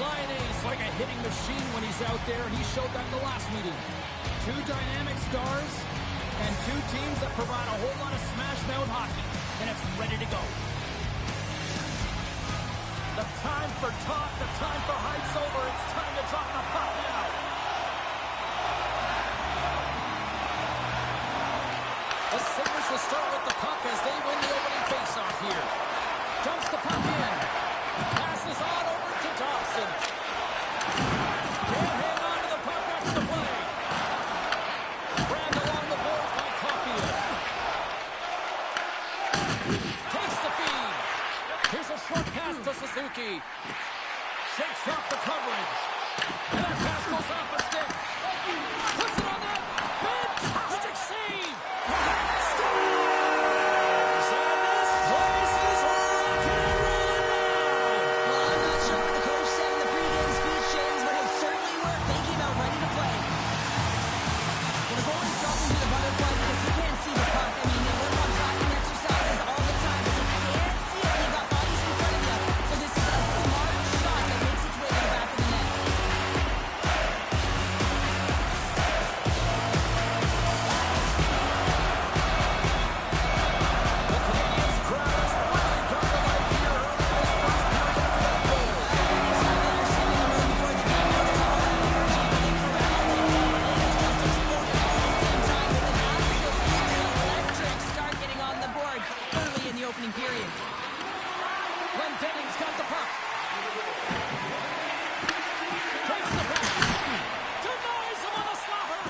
Line A's like a hitting machine when he's out there, and he showed that in the last meeting. Two dynamic stars and two teams that provide a whole lot of smash-mouth hockey, and it's ready to go. The time for talk, the time for hype's over. It's time to drop the puck now. The Sabres will start with the puck as they win the opening faceoff here. Dumps the puck in. Passes on over to Dobson. Can't hang on to the puck after the play. Grabbed along the boards by Caulfield. Takes the feed. Here's a short pass to Suzuki. Shakes off the coverage. And that pass goes off a stick. Puts it on net. Fantastic save. Scores! And this place is rocking and rolling now. Well, I'm not sure what the coach said in the pregame speech, James, but it certainly worked. They came out ready to play. Well, the goalie's dropping to the butterfly because he can't see the puck. I mean, they work on tracking exercises all the time, but you can't see it when you've got bodies in front of you. So this is a smart shot that makes its way to the back of the net. The Canadiens crowd has really come to life here early in this first period after that goal. It's not that they're sitting in the room before the game. There's all that energy, but they corralled it. It's just exploded all at the same time with an absolutely electric start getting on the boards early in the opening period. Glendening's got the puck. Takes the pass. Denies him on the slapper.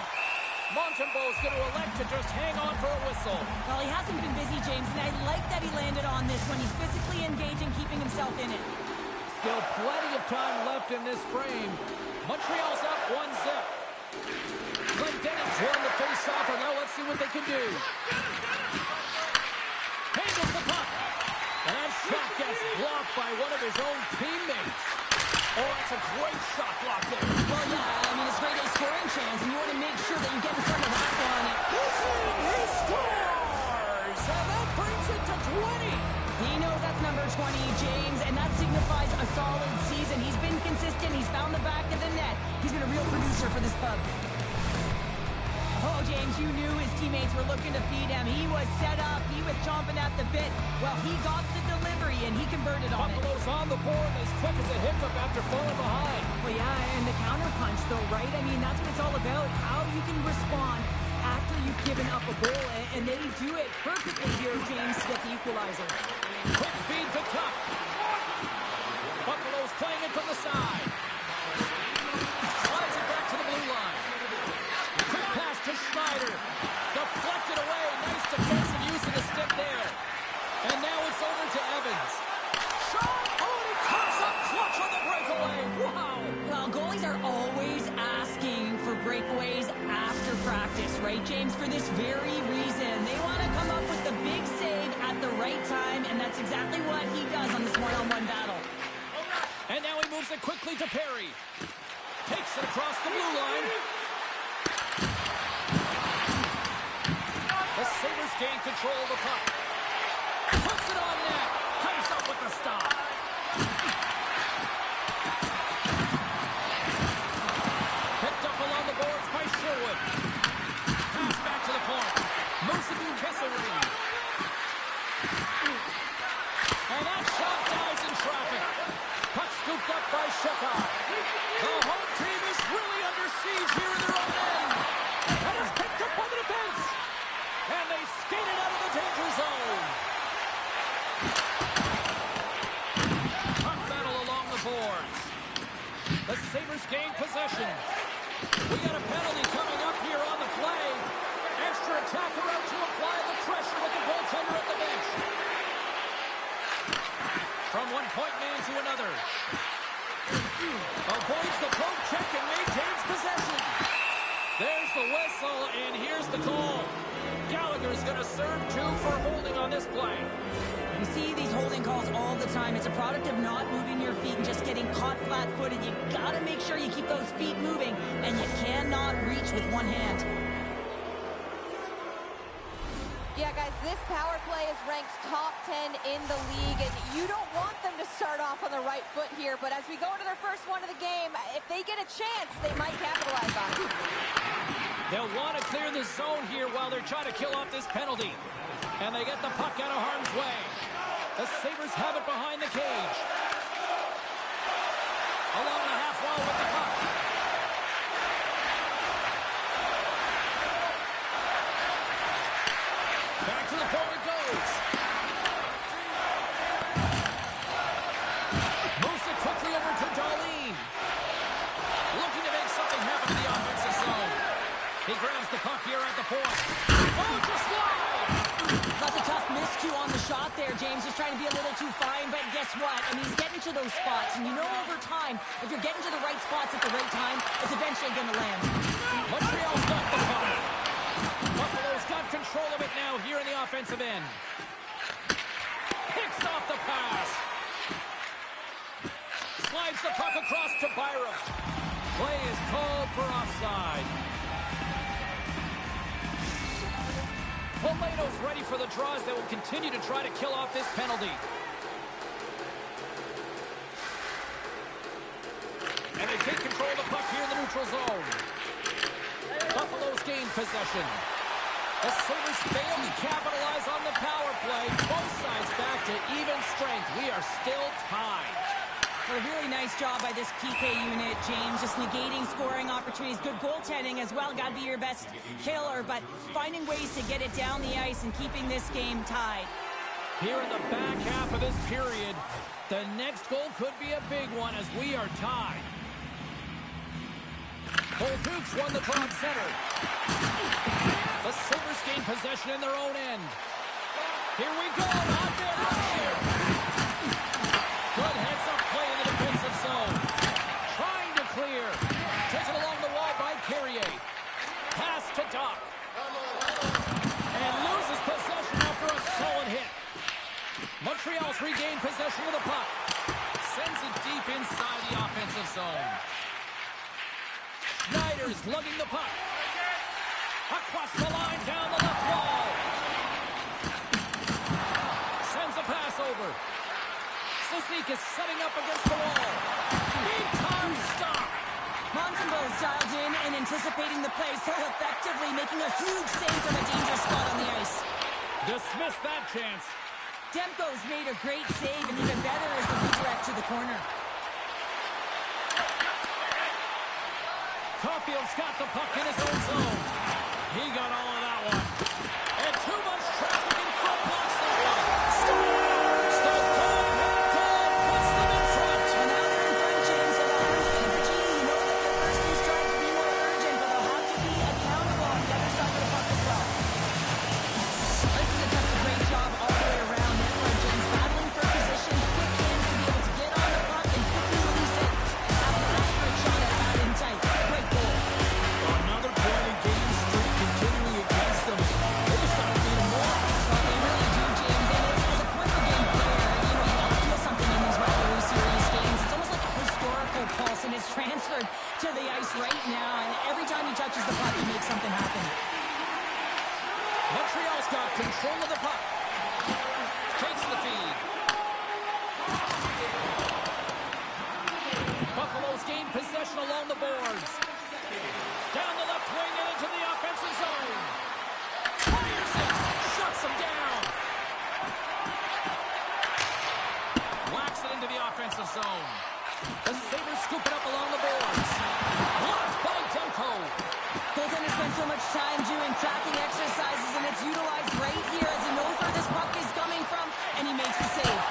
Montembeau's going to elect to just hang on for a whistle. Well, he hasn't been busy, James, and I like that he landed on this when he's physically engaging, keeping himself in it. Still plenty of time left in this frame. Montreal's up 1-0. Glendening's won the face-off, and now let's see what they can do. Handles the puck. And that shot gets blocked by one of his own teammates. Oh, that's a great shot block there. Well, yeah, I mean, it's great a scoring chance, and you want to make sure that you get in front of that one. He's in, he scores! And that brings it to 20. He knows that's number 20, James, and that signifies a solid season. He's been consistent. He's found the back of the net. He's been a real producer for this club. Oh, James, you knew his teammates were looking to feed him. He was set up. He was chomping at the bit. Well, he got the delivery, and he converted on it. Buffalo's on the board as quick as a hiccup after falling behind. Well, yeah, and the counterpunch, though, right? I mean, that's what it's all about, how you can respond after you've given up a goal, and they do it perfectly here, James, to get the equalizer. Quick feed to Tuck. Buffalo's playing it from the side. Slides it back to the blue line. Quick pass to Schneider. Deflected away. Nice defensive use of the stick there. And now it's over to Evans. Shot! Oh, and he comes up clutch on the breakaway. Wow! Well, goalies are always asking for breakaways after practice, right, James? For this very reason. They want to come up with the big save at the right time, and that's exactly what he does on this one-on-one battle. And now he moves it quickly to Perry. Takes it across the blue line. The Sabres gain control of the puck. Puts it on net. Comes up with the stop. Picked up along the boards by Sherwood. Pass back to the point. Moves it to Kesselring. And that shot dies in traffic. Puck scooped up by Shekar. The home team is really under siege here in their own end. And it's picked up by the defense. And they skated out of the danger zone. Puck battle along the boards. The Sabres gain possession. We got a penalty coming up here on the play. Extra attacker out to apply the pressure with the goaltender at the bench. From one point man to another. Avoids the poke check and maintains possession. There's the whistle, and here's the call. Gallagher's going to serve 2 for holding on this play. You see these holding calls all the time. It's a product of not moving your feet and just getting caught flat-footed. You got to make sure you keep those feet moving, and you cannot reach with one hand. Yeah, guys, this power play is ranked top 10 in the league, and you don't want them to start off on the right foot here, but as we go to their first one of the game, if they get a chance, they might capitalize on it. They'll want to clear the zone here while they're trying to kill off this penalty. And they get the puck out of harm's way. The Sabres have it behind the cage. Along the half wall with the puck. Back to the point it goes. Moves it quickly over to Darlene. Looking to make something happen in the offensive zone. He grabs the puck here at the point. Oh, just wide! That's a tough miscue on the shot there, James. Just trying to be a little too fine, but guess what? I mean, he's getting to those spots, and you know over time, if you're getting to the right spots at the right time, it's eventually going to land. Montreal's got the puck. Buffalo's got control of it now here in the offensive end. Picks off the pass. Slides the puck across to Byram. Play is called for offside. Poleto's ready for the draws that will continue to try to kill off this penalty. And they take control of the puck here in the neutral zone. Buffalo's gained possession. The Sabres fail to capitalize on the power play. Both sides back to even strength. We are still tied. A really nice job by this PK unit, James. Just negating scoring opportunities. Good goaltending as well. Got to be your best killer, but finding ways to get it down the ice and keeping this game tied. Here in the back half of this period, the next goal could be a big one as we are tied. Dukes won the draw at center. The Sabres gain possession in their own end. Here we go. On their right here. Good heads-up play in the defensive zone. Trying to clear. Taken along the wall by Carrier. Pass to Doc. And loses possession after a solid hit. Montreal's regained possession of the puck. Sends it deep inside the offensive zone. Schneider's lugging the puck. Across the line, down the left wall. Sends a pass over. Sisek is setting up against the wall. Big-time stop. Montembeau's dialed in and anticipating the play so effectively, making a huge save from a dangerous spot on the ice. Dismiss that chance. Demko's made a great save, and even better is the redirect to the corner. Caulfield's got the puck in his own zone. He got all of that one. And too much traffic in front blocks that one. Stop call, head call, puts them in front. And now they're in front, James, so the Harms energy, you know that their first two strikes will be more urgent, but they'll have to be accountable on the other side of the puck as well. This is does a great job all the way around. James battling for position, quick hands to be able to get on the puck and quickly release it. After an accurate shot at that in tight. Great goal. Another point in game streak continuing against them. They just got to beat them more. Well, they really do, James. And as a point-per-game player, you know, you got to feel something in these rivalry series games. It's almost like a historical pulse, and it's transferred to the ice right now. And every time he touches the puck, he makes something happen. Montreal's got control of the puck. Takes the feed. Buffalo's gained possession along the boards. Down the left wing and into the offensive zone. Fires it. Shuts him down. Whacks it into the offensive zone. The Sabres scoop it up along the boards. Blocked by Demko. Goaltender spends so much time doing tracking exercises, and it's utilized right here as he knows where this puck is coming from, and he makes the save.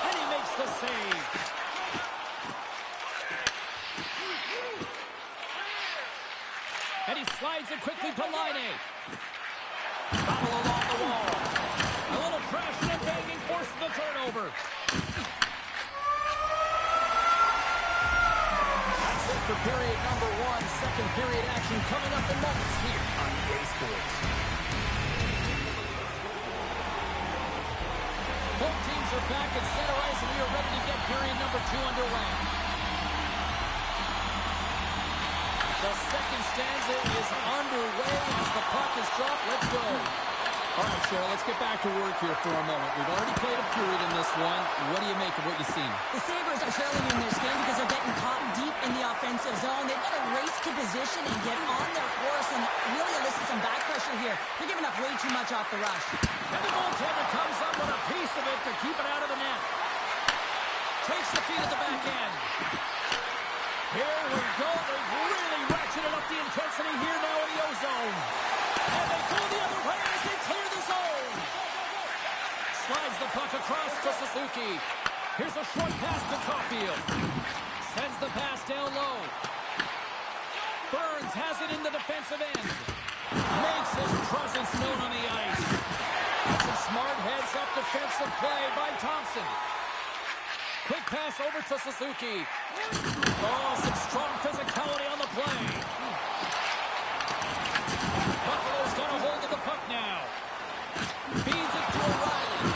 And he makes the save. And he slides it quickly to Laine. Foul along the wall. A little crashing and banging forces the turnover. That's it for period number one. Second period action coming up in moments here on EA Sports. Both teams are back at center ice, and we are ready to get period number two underway. The second stanza is underway as the puck is dropped. Let's go. All right, Cheryl, let's get back to work here for a moment. We've already played a period in this one. What do you make of what you've seen? The Sabres are trailing in this game because they're getting caught deep in the offensive zone. They've got to race to position and get on their course and really elicit some back pressure here. They're giving up way too much off the rush. And the goaltender comes up with a piece of it to keep it out of the net. Takes the feed at the back end. Here we go. They've really ratcheted up the intensity here now in the O-zone. And they go the other way as they clear the zone. Slides the puck across to Suzuki. Here's a short pass to Caulfield. Sends the pass down low. Burns has it in the defensive end. Makes his presence known on the ice. And some smart heads-up defensive play by Thompson. Quick pass over to Suzuki. Oh, some strong physicality on the play. Buffalo's got a hold of the puck now. Feeds it to O'Reilly.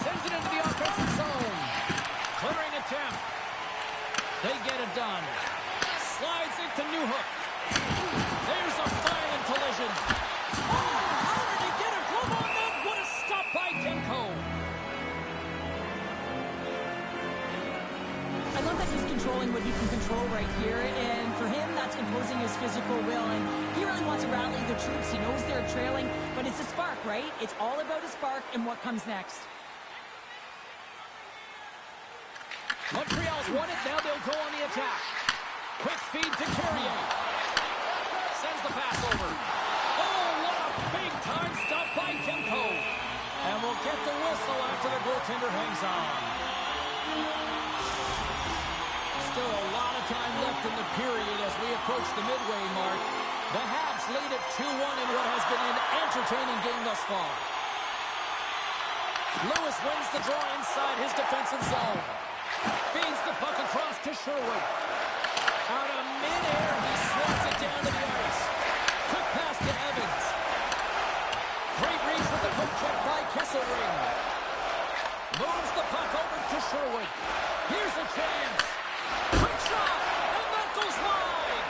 Sends it into the offensive zone. Clearing attempt. They get it done. Slides it to Newhook. There's a violent collision. Oh, how did he get a glove on that? What a stop by Demko. I love that he's controlling what he can control right here, and for him, that's imposing his physical will, and he really wants to rally the troops. He knows they're trailing, but it's a spark, right? It's all about a spark and what comes next. Montreal's won it, now they'll go on the attack. Quick feed to Carrier. Sends the pass over. Oh, what a big-time stop by Demko. And we'll get the whistle after the goaltender hangs on. Still a lot of time left in the period as we approach the midway mark. The Habs lead at 2-1 in what has been an entertaining game thus far. Lewis wins the draw inside his defensive zone. Feeds the puck across to Sherwood. Out of midair, he slots it down to the ice. Quick pass to Evans. Great reach with the poke check by Kesselring. Moves the puck over to Sherwood. Here's a chance. Quick shot, and that goes wide.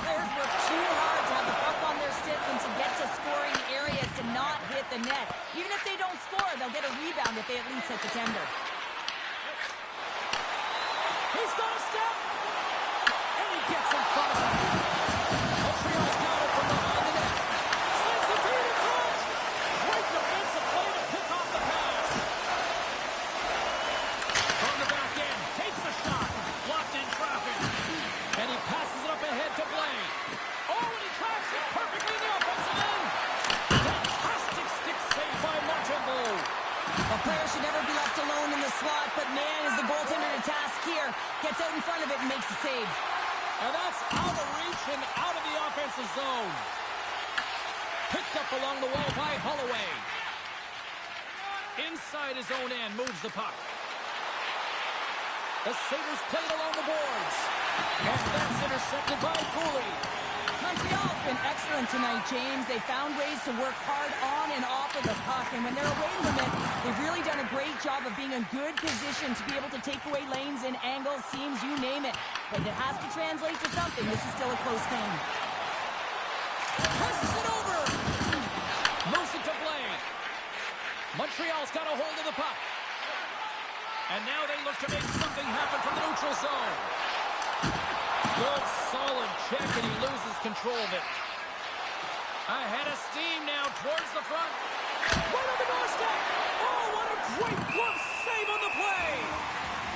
Players work too hard to have the puck on their stick and to get to scoring areas to not hit the net. Even if they don't score, they'll get a rebound if they at least hit the tender. He's got a step, and he gets in front of him. Montreal's got it from behind the net. Sends the feed in front. Great defensive play to pick off the pass. From the back end, takes the shot. Blocked in traffic. And he passes it up ahead to Blake. Oh, and he tracks it perfectly in the offensive end. Fantastic stick save by Montembeault. A player should never be left alone in the slot, but man, is the goaltender to task here. Gets out in front of it and makes the save. And that's out of reach and out of the offensive zone. Picked up along the wall by Holloway. Inside his own end, moves the puck. The Sabres played along the boards. And that's intercepted by Cooley. Montreal's been excellent tonight, James. They found ways to work hard on and off of the puck, and when they're away from it, they've really done a great job of being in good position to be able to take away lanes and angles, seams, you name it. But it has to translate to something. This is still a close game. Presses it over. Moves it to Blake. Montreal's got a hold of the puck. And now they look to make something happen from the neutral zone. Good, solid check, and he loses control of it. Ahead of steam now towards the front. Right on the doorstep. Oh, what a great glove save on the play.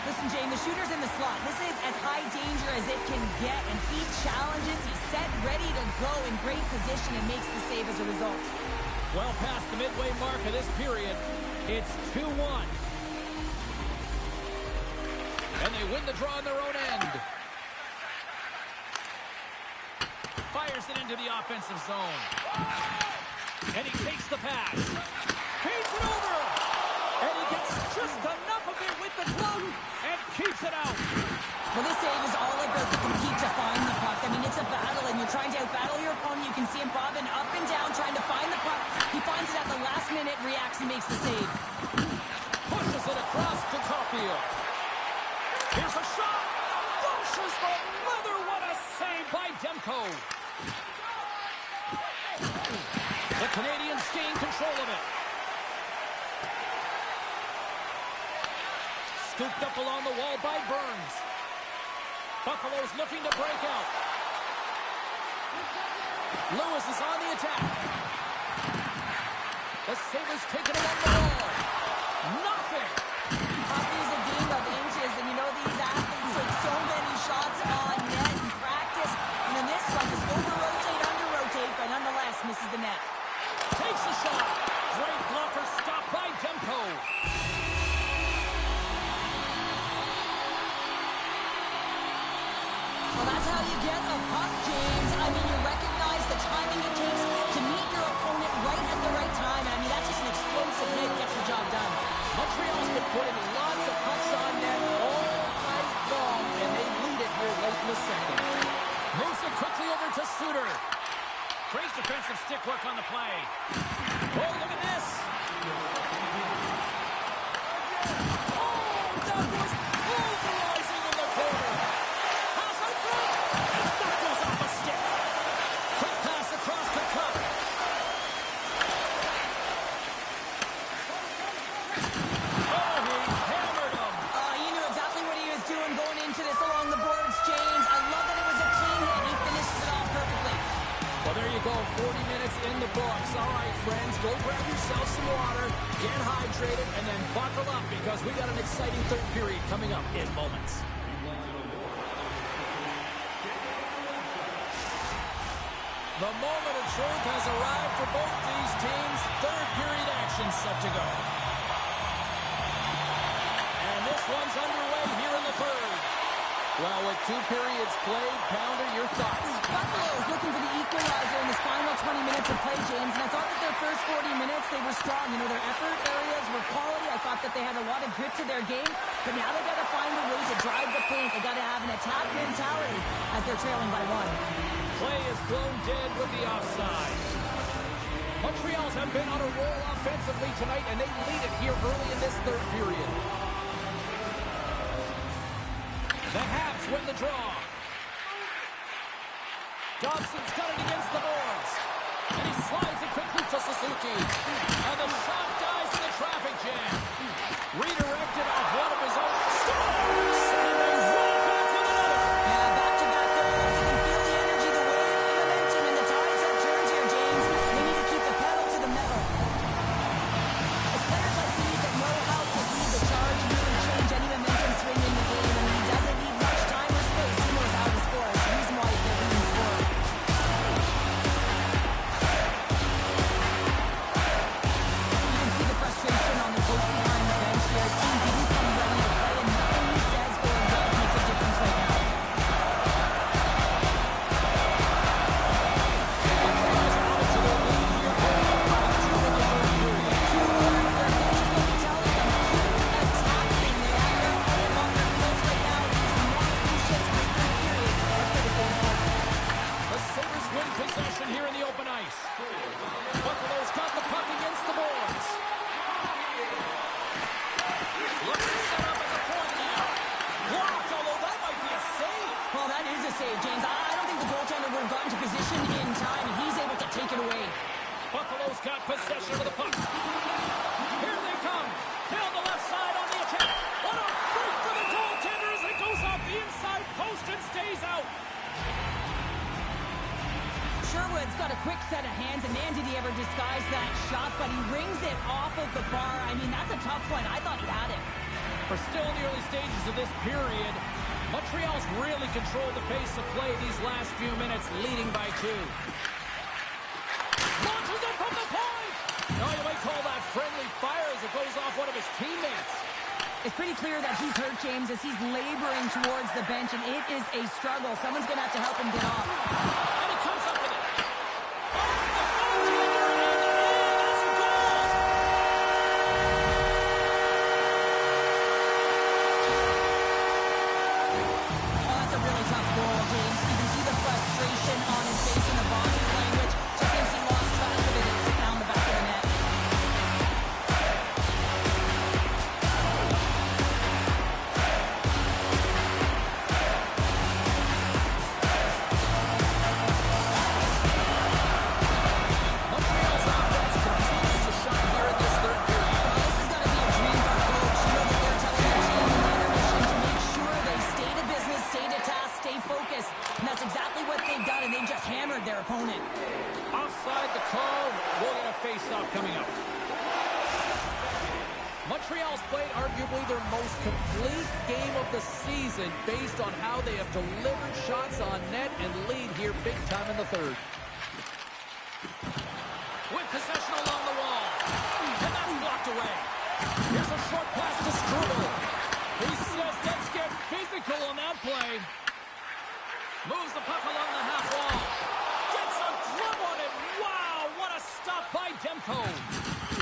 Listen, Jane, the shooter's in the slot. This is as high danger as it can get, and he challenges. He's set, ready to go in great position, and makes the save as a result. Well past the midway mark of this period, it's 2-1. And they win the draw in their own end. Fires it into the offensive zone. And he takes the pass. Feeds it over. And he gets just enough of it with the glove and keeps it out. Well, this save is all about the compete to find the puck. I mean, it's a battle, and you're trying to out-battle your opponent. You can see him bobbing up and down, trying to find the puck. He finds it at the last minute, reacts, and makes the save. Pushes it across to Caulfield. Here's a shot. Pushes the leather. What a save by Demko. The Canadians gain control of it. Scooped up along the wall by Burns. Buffalo's looking to break out. Lewis is on the attack. The Sabres take it along the wall. Nothing. Hockey is a game of inches, and you know these athletes take so many shots on net in practice. And in this one, just over-rotate, under-rotate, but nonetheless misses the net. Takes a shot. Great blocker stopped by Demko. Well, that's how you get a puck, James. I mean, you recognize the timing it takes to meet your opponent right at the right time. I mean, that's just an explosive hit, gets the job done. Montreal's been putting lots of pucks on net all night long, and they lead it here late in the second. Moves it quickly over to Suter. Great defensive stick work on the play. Oh, look at this. Oh, that was pulverizing in the corner. Pass out front, and that goes off a stick. Quick pass across the top. Oh, he hammered him. He knew exactly what he was doing going into this along the boards, James. I love that it was a clean hit. He finishes it off perfectly. Well, there you go. 40 minutes in the books. All right, friends, go grab yourself some water, get hydrated, and then buckle up because we got an exciting third period coming up in moments. The moment of truth has arrived for both these teams. Third period action set to go. And this one's underway here in the third. Well, with 2 periods played, Pounder, your thoughts? Buffalo is looking for the equalizer in this final 20 minutes of play, James, and I thought that their first 40 minutes, they were strong. You know, their effort areas were quality. I thought that they had a lot of grit to their game, but now they got to find a way to drive the paint. They got to have an attack mentality as they're trailing by 1. Play is blown dead with the offside. Montreal's have been on a roll offensively tonight, and they lead it here early in this third period. The Habs win the draw. Dobson's got it against the boards. And he slides it quickly to Suzuki. And the shot dies in the traffic jam. Redirected off one of his own. Scores! And they run back with another. Yeah, back-to-back goals. You can feel the energy, the wave, the momentum, and the tides have turned here, James. They need to keep the pedal to the metal. It's players like these that know how to lead the charge and really change any momentum swing in the game. I mean, he doesn't need much time or space. He knows how to score. It's the reason why he's their leading scorer. You can see the frustration on the coach behind the bench here. His team didn't come ready to play, and nothing he says or does makes a difference right now. The Sabres win possession here in the open ice. Buffalo's got the puck against the boards. Looking set up at the point now. Blocked, although that might be a save. Well, that is a save, James. I don't think the goaltender would have gotten to position in time, and he's able to take it away. Buffalo's got possession of the puck. Here they come. Down the left side on the attack. What a break for the goaltender as it goes off the inside post and stays out. Sherwood's got a quick set of hands, and man, did he ever disguise that shot, but he rings it off of the bar. I mean, that's a tough one. I thought he had it. We're still in the early stages of this period. Montreal's really controlled the pace of play these last few minutes, leading by 2. Launches it from the point! Now you might call that friendly fire as it goes off one of his teammates. It's pretty clear that he's hurt, James, as he's laboring towards the bench, and it is a struggle. Someone's going to have to help him get off. And he comes up with it. Off the goaltender, and that's a goal! Oh, that's a really tough goal, James. You can see the frustration on his face and the body language. Just thinks he lost track of it and hit down the back of the net. opponent. Offside the call. We'll get a face-off coming up. Montreal's played arguably their most complete game of the season based on how they have delivered shots on net and lead here big time in the third. With possession along the wall. And that's blocked away. Here's a short pass to Struble. He says, let's get physical on that play. Moves the puck along the half wall. Gets a glove on it. Wow, what a stop by Demko.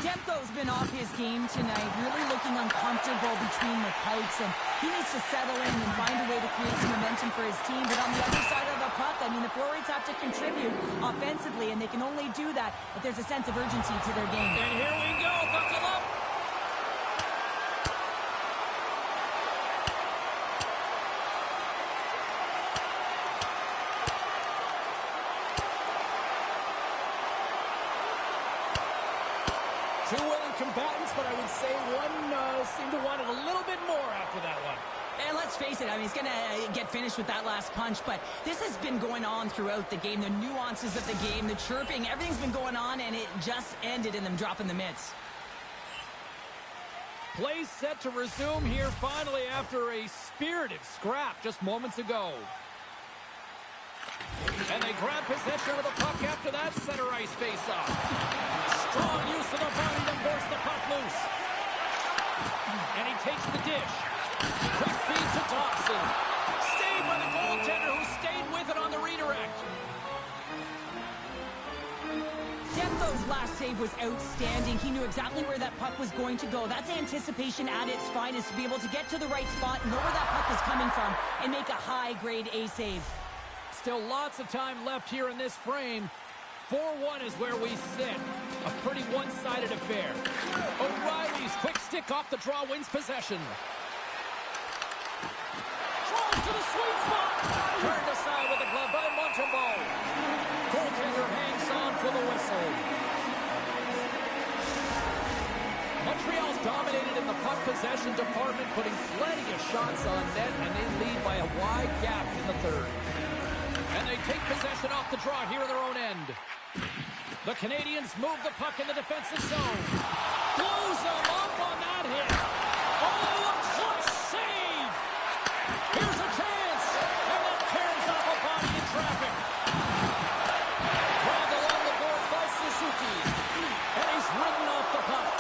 Demko's been off his game tonight, really looking uncomfortable between the pipes, and he needs to settle in and find a way to create some momentum for his team. But on the other side of the puck, I mean, the forwards have to contribute offensively, and they can only do that if there's a sense of urgency to their game. And here we go. Buckle up. Two willing combatants, but I would say one seemed to want it a little bit more after that one. And let's face it, I mean, he's going to get finished with that last punch, but this has been going on throughout the game. The nuances of the game, the chirping, everything's been going on, and it just ended in them dropping the mitts. Play set to resume here finally after a spirited scrap just moments ago. And they grab possession of the puck after that center ice face-off. Strong use of the body to force the puck loose. And he takes the dish. Quick feed to Dobson. Saved by the goaltender who stayed with it on the redirect. Demko's last save was outstanding. He knew exactly where that puck was going to go. That's anticipation at its finest, to be able to get to the right spot, know where that puck is coming from, and make a high-grade A save. Still lots of time left here in this frame. 4-1 is where we sit. A pretty one-sided affair. O'Reilly's quick stick off the draw wins possession. Draws to the sweet spot. Turned aside with a glove by Montembeault. Goaltender hangs on for the whistle. Montreal's dominated in the puck possession department, putting plenty of shots on net, and they lead by a wide gap in the third. And they take possession off the draw here in their own end. The Canadians move the puck in the defensive zone. Blows them up on that hit. Oh, a clutch save! Here's a chance! And that tears off a body in traffic. Grabbed along the boards by Suzuki. And he's ridden off the puck.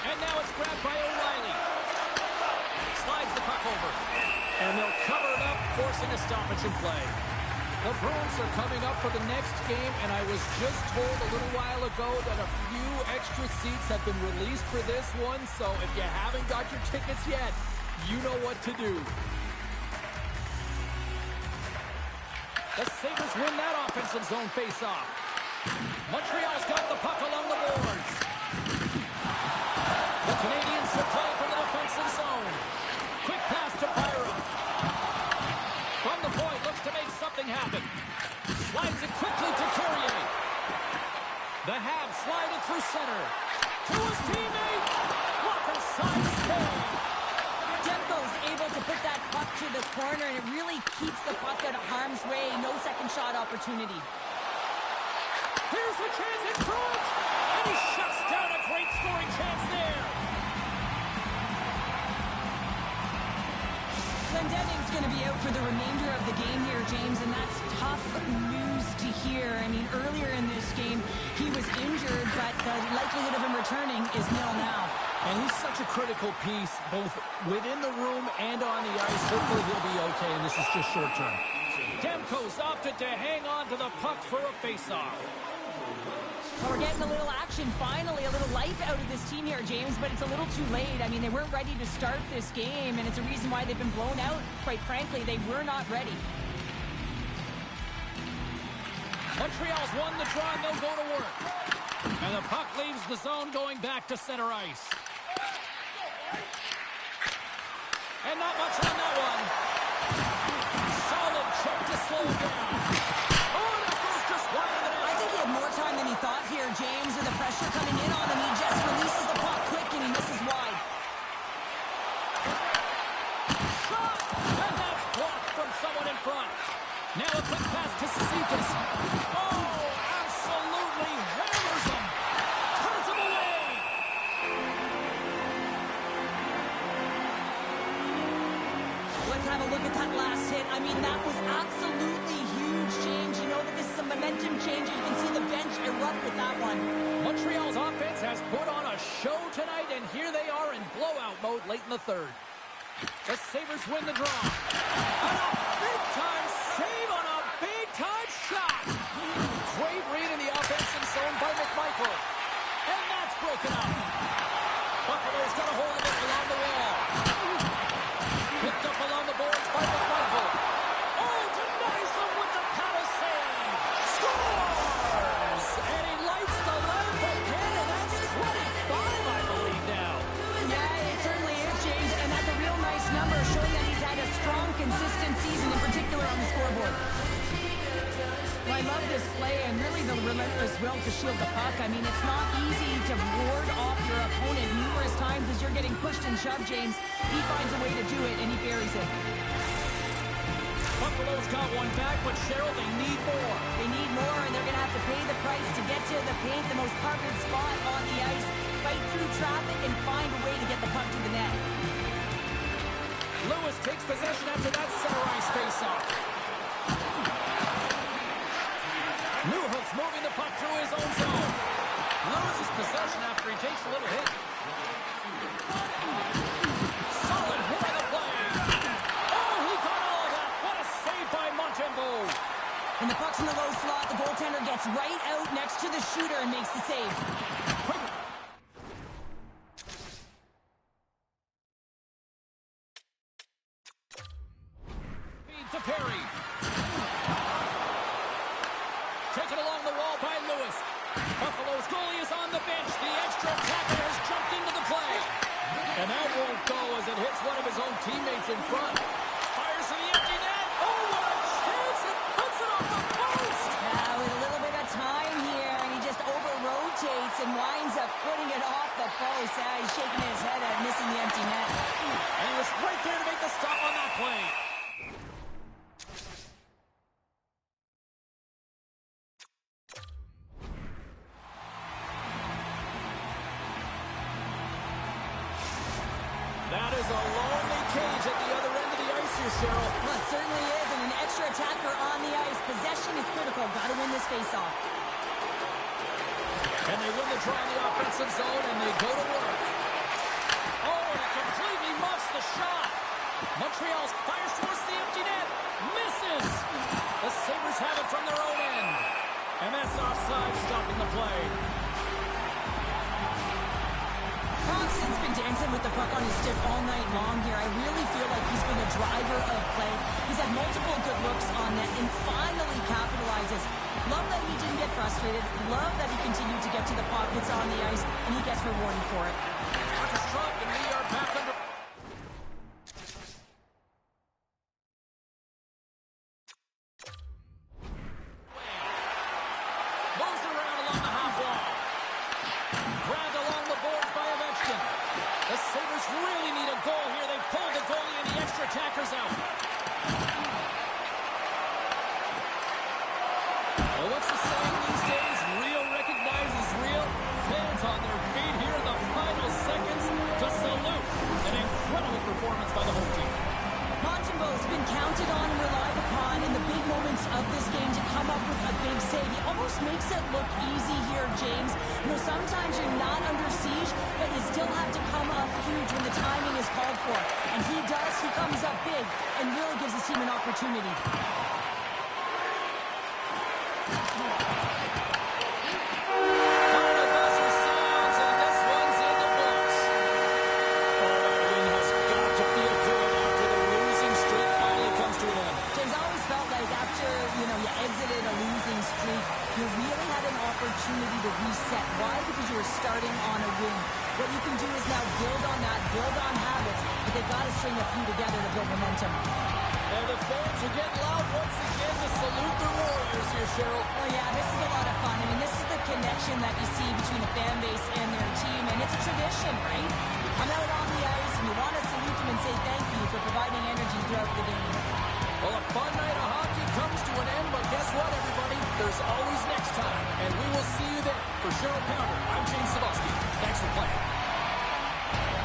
And now it's grabbed by O'Reilly. Slides the puck over. And they'll cover it up, forcing a stoppage in play. The Bruins are coming up for the next game, and I was just told a little while ago that a few extra seats have been released for this one, so if you haven't got your tickets yet, you know what to do. The Sabres win that offensive zone face-off. Montreal's got the puck along the boards. The Canadians are playing from the defensive zone. Quick pass to Byron. From the point, looks to make something happen. Slides it quickly to Carrier. The Habs slide it through center. To his teammate. Walker side save. Demko's able to put that puck to the corner, and it really keeps the puck out of harm's way. No second shot opportunity. Here's the chance in front. And he shuts down a great scoring chance there. Glendening's going to be out for the remainder of the game here, James, and that's tough news to hear. I mean, earlier in this game, he was injured, but the likelihood of him returning is nil now. And he's such a critical piece, both within the room and on the ice. Hopefully he'll be okay, and this is just short term. Demko's opted to hang on to the puck for a face-off. Well, we're getting a little action, finally, a little life out of this team here, James, but it's a little too late. I mean, they weren't ready to start this game, and it's a reason why they've been blown out. Quite frankly, they were not ready. Montreal's won the draw, and they'll go to work. And the puck leaves the zone, going back to center ice. And not much on that one. Solid check to slow it down. Oh, that goes just wide of the net. I think he had more time than he thought here, James, with the pressure coming in on him. He just releases the puck quick, and he misses wide. Shot! And that's blocked from someone in front. Now a quick pass to Cizikas. Oh, absolutely hammers him. Turns him away. Let's have a look at that last hit. I mean, that was absolutely huge, James. You know that this is a momentum changer. You can see the bench erupt with that one. Montreal's offense has put on a show tonight, and here they are in blowout mode late in the third. The Sabres win the draw. And a big-time save on a big-time shot. Great read in the offensive zone by McMichael. And that's broken up. Buffalo's got a hold of it along the wall. Picked up along the boards by McMichael. Oh, denies him with the paddle save. Scores! And he lights the lamp again, and that's 25, I believe, now. Yeah, it certainly is, James, and that's a real nice number, showing that he's had a strong, consistent season, in particular on the scoreboard. Well, I love this play and really the relentless will to shield the puck. I mean, it's not easy to ward off your opponent numerous times as you're getting pushed and shoved, James. He finds a way to do it, and he buries it. Buffalo's got one back, but Cheryl, they need more. They need more, and they're going to have to pay the price to get to the paint, the most covered spot on the ice, fight through traffic, and find a way to get the puck to the net. Lewis takes possession after that center ice face-off. Newhook's moving the puck through his own zone. Loses possession after he takes a little hit. Solid hit on the play. Oh, he got all of that. What a save by Montembeault. And the puck's in the low slot. The goaltender gets right out next to the shooter and makes the save. Feed to Perry. Taken along the wall by Lewis. Buffalo's goalie is on the bench. The extra attacker has jumped into the play. And that won't go as it hits one of his own teammates in front. Fires to the empty net. Oh, what a chance! It puts it off the post! With a little bit of time here, and he just over-rotates and winds up putting it off the post. He's shaking his head at missing the empty net. And he was right there to make the stop on that play. That is a lonely cage at the other end of the ice here, Cheryl. Well, it certainly is, and an extra attacker on the ice. Possession is critical. Got to win this faceoff. And they win the draw in the offensive zone, and they go to work. Oh, and it completely muffs the shot. Montreal fires towards the empty net. Misses. The Sabres have it from their own end. And that's offside, stopping the play. Thompson's been dancing with the puck on his stick all night long here. I really feel like he's been the driver of play. He's had multiple good looks on net and finally capitalizes. Love that he didn't get frustrated. Love that he continued to get to the pockets on the ice, and he gets rewarded for it. Puck is struck, and we are back under. Moves around along the half wall. Grabbed along the boards by Ovechkin. The Sabres really need a goal here. They pulled the goalie and the extra attackers out. Well, what's the saying these days? Real recognizes real. Fans on their feet here in the final seconds to salute an incredible performance by the home team. Montembeault's been counted on and relied upon in the big moments of this game to come up with a big save. He almost makes it look easy here, James. You know, sometimes you're not under siege, but you still have to come up huge when the timing is called for. And he does. He comes up big and really gives his team an opportunity. Final buzzer sounds, and this one's in the books. Oh, that win has got to feel good after the losing streak finally comes to an end. James, I always felt like after, you exited a losing streak, you really had an opportunity to reset. Why? Because you were starting on a win. What you can do is now build on that, build on habits, but they've got to string a few together to build momentum. And the fans are getting loud once again to salute the Warriors here, Cheryl. Oh, yeah, this is a lot of fun. I mean, this is the connection that you see between the fan base and their team, and it's a tradition, right? You come out on the ice, and you want to salute them and say thank you for providing energy throughout the game. Well, a fun night of hockey comes to guess what, everybody? There's always next time, and we will see you then. For Cheryl Pounder, I'm James Cebulski. Thanks for playing.